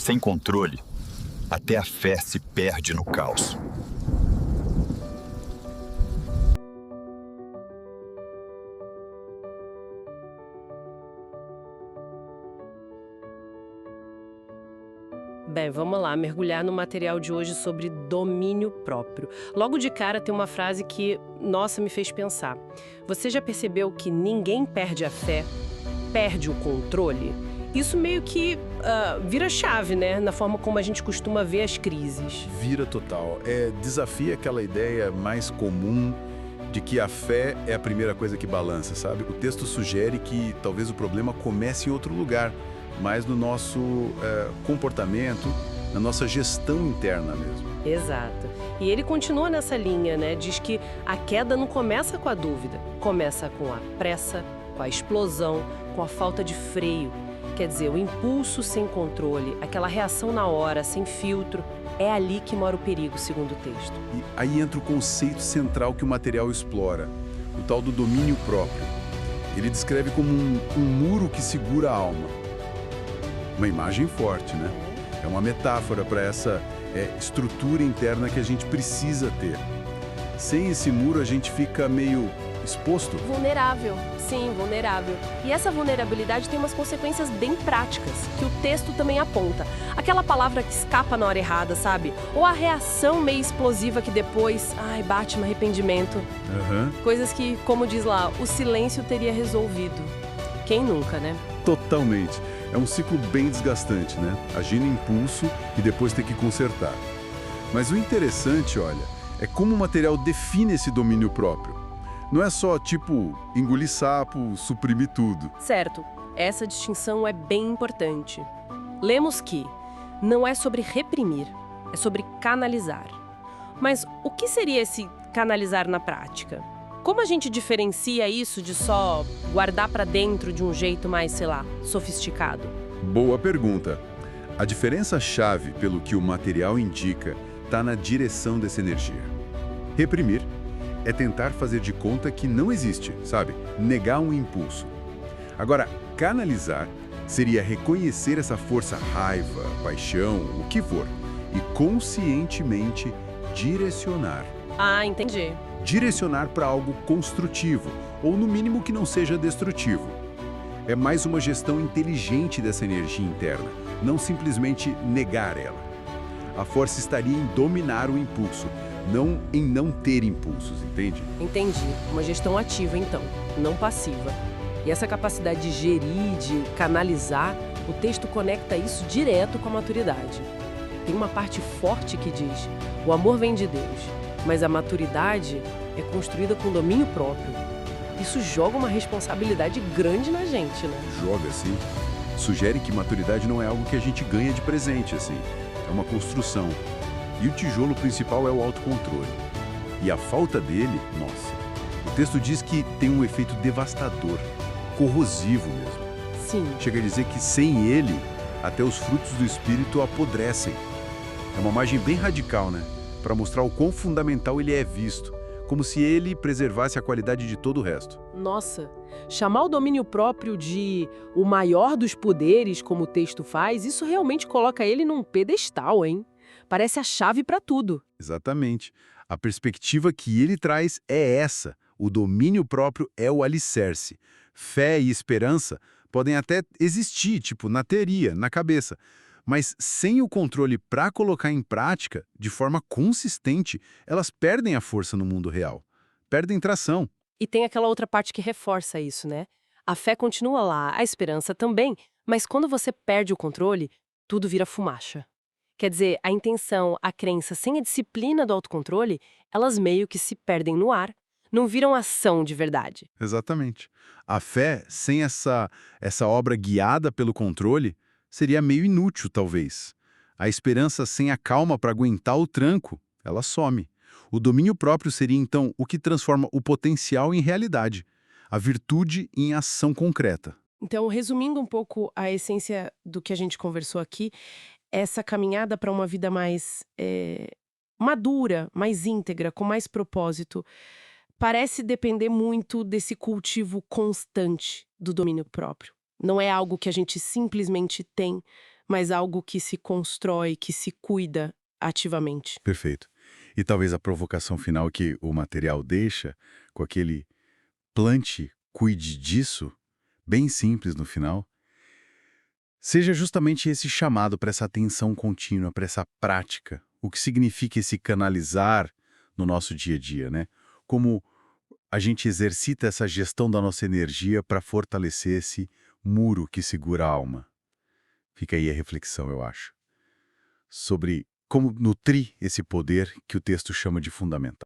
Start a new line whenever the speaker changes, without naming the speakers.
Sem controle, até a fé se perde no caos.
Bem, vamos lá, mergulhar no material de hoje sobre domínio próprio. Logo de cara tem uma frase que, nossa, me fez pensar. Você já percebeu que ninguém perde a fé, perde o controle? Isso meio que vira chave, né? Na forma como a gente costuma ver as crises.
Vira total. Desafia aquela ideia mais comum de que a fé é a primeira coisa que balança, sabe? O texto sugere que talvez o problema comece em outro lugar, mas no nosso comportamento, na nossa gestão interna mesmo.
Exato. E ele continua nessa linha, né? Diz que a queda não começa com a dúvida, começa com a pressa, com a explosão, com a falta de freio. Quer dizer, o impulso sem controle, aquela reação na hora, sem filtro, é ali que mora o perigo, segundo o texto.
E aí entra o conceito central que o material explora, o tal do domínio próprio. Ele descreve como um muro que segura a alma. Uma imagem forte, né? É uma metáfora para essa estrutura interna que a gente precisa ter. Sem esse muro, a gente fica meio exposto.
Vulnerável, sim, vulnerável. E essa vulnerabilidade tem umas consequências bem práticas, que o texto também aponta. Aquela palavra que escapa na hora errada, sabe? Ou a reação meio explosiva que depois, bate no arrependimento. Coisas que, como diz lá, o silêncio teria resolvido. Quem nunca, né?
Totalmente. É um ciclo bem desgastante, né? Agir no impulso e depois ter que consertar. Mas o interessante, olha, é como o material define esse domínio próprio. Não é só, tipo, engolir sapo, suprimir tudo.
Certo. Essa distinção é bem importante. Lemos que não é sobre reprimir, é sobre canalizar. Mas o que seria esse canalizar na prática? Como a gente diferencia isso de só guardar pra dentro de um jeito mais, sei lá, sofisticado?
Boa pergunta. A diferença-chave, pelo que o material indica, está na direção dessa energia. Reprimir é tentar fazer de conta que não existe, sabe? Negar um impulso. Agora, canalizar seria reconhecer essa força, raiva, paixão, o que for, e conscientemente direcionar.
Entendi.
Direcionar para algo construtivo, ou no mínimo que não seja destrutivo. É mais uma gestão inteligente dessa energia interna, não simplesmente negar ela. A força estaria em dominar o impulso, não em não ter impulsos, entende?
Entendi. Uma gestão ativa, então, não passiva. E essa capacidade de gerir, de canalizar, o texto conecta isso direto com a maturidade. Tem uma parte forte que diz: o amor vem de Deus, mas a maturidade é construída com domínio próprio. Isso joga uma responsabilidade grande na gente, né?
Joga, sim. Sugere que maturidade não é algo que a gente ganha de presente, assim. É uma construção. E o tijolo principal é o autocontrole. E a falta dele, nossa. O texto diz que tem um efeito devastador, corrosivo mesmo.
Sim.
Chega a dizer que sem ele, até os frutos do espírito apodrecem. É uma imagem bem radical, né? Para mostrar o quão fundamental ele é visto, como se ele preservasse a qualidade de todo o resto.
Nossa, chamar o domínio próprio de o maior dos poderes, como o texto faz, isso realmente coloca ele num pedestal, hein? Parece a chave para tudo.
Exatamente. A perspectiva que ele traz é essa. O domínio próprio é o alicerce. Fé e esperança podem até existir, tipo, na teoria, na cabeça. Mas sem o controle para colocar em prática, de forma consistente, elas perdem a força no mundo real. Perdem tração.
E tem aquela outra parte que reforça isso, né? A fé continua lá, a esperança também, mas quando você perde o controle, tudo vira fumaça. Quer dizer, a intenção, a crença sem a disciplina do autocontrole, elas meio que se perdem no ar, não viram ação de verdade.
Exatamente. A fé, sem essa obra guiada pelo controle, seria meio inútil, talvez. A esperança sem a calma para aguentar o tranco, ela some. O domínio próprio seria, então, o que transforma o potencial em realidade, a virtude em ação concreta.
Então, resumindo um pouco a essência do que a gente conversou aqui, essa caminhada para uma vida mais madura, mais íntegra, com mais propósito, parece depender muito desse cultivo constante do domínio próprio. Não é algo que a gente simplesmente tem, mas algo que se constrói, que se cuida ativamente.
Perfeito. E talvez a provocação final que o material deixa, com aquele plante, cuide disso, bem simples no final, seja justamente esse chamado para essa atenção contínua, para essa prática. O que significa esse canalizar no nosso dia a dia, né? Como a gente exercita essa gestão da nossa energia para fortalecer esse muro que segura a alma. Fica aí a reflexão, eu acho, sobre como nutrir esse poder que o texto chama de fundamental.